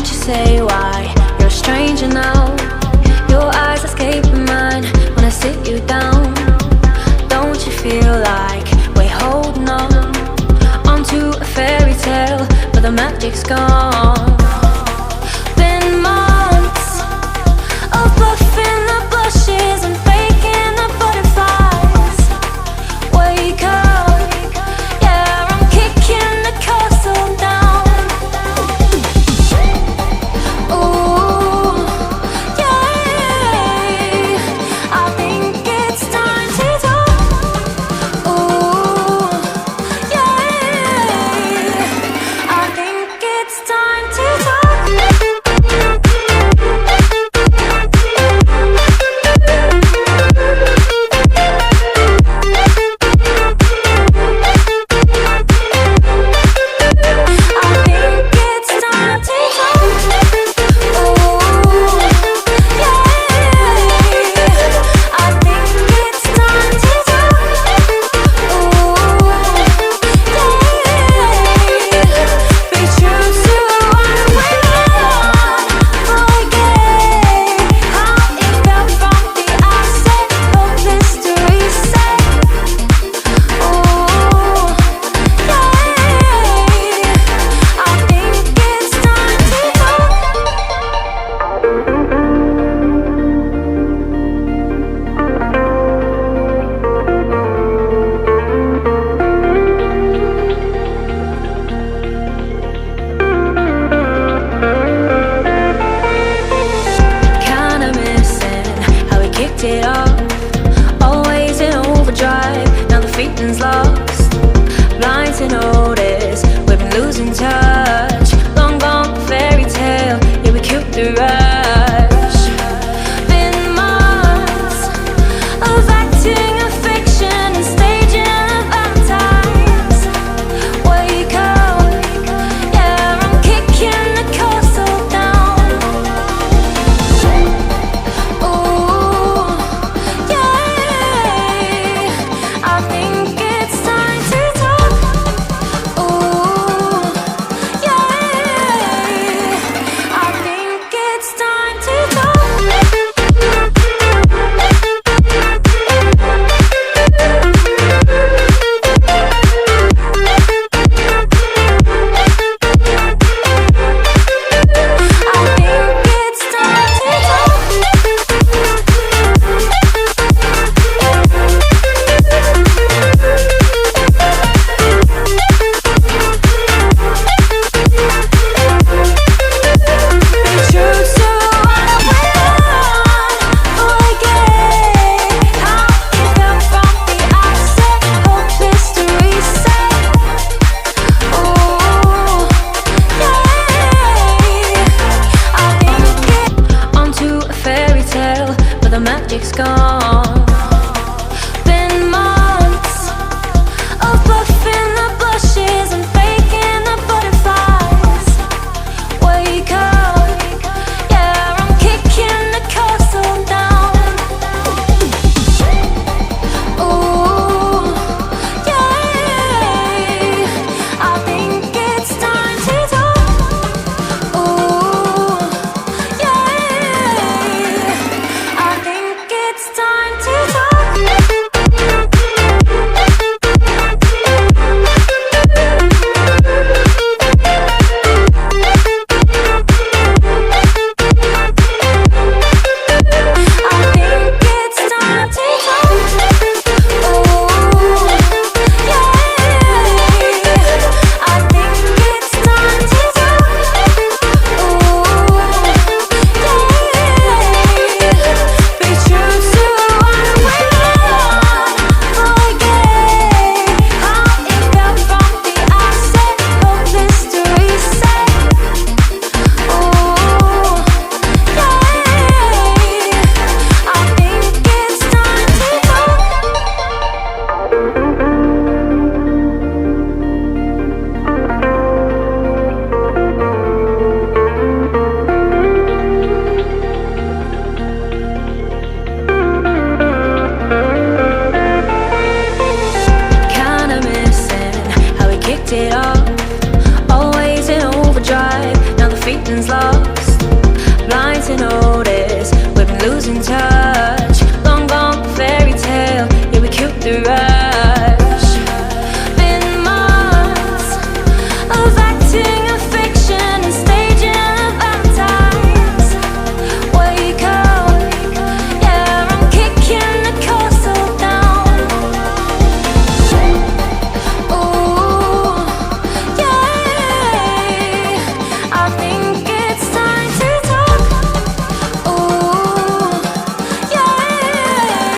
Don't you say why you're a stranger now. Your eyes escape mine when I sit you down. Don't you feel like we're holding on onto a fairy tale, but the magic's gone. Been months of bluffing the blushes and faking the butterflies. Wake up, yeah, I'm kicking the castle down. Ooh, yeah, I think it's time to talk. Ooh, yeah, I think it's time to talk. It off, always in overdrive. Now the feeling's lost, blind to notice we've been losing touch. Long gone fairy tale, yeah, we killed the rush.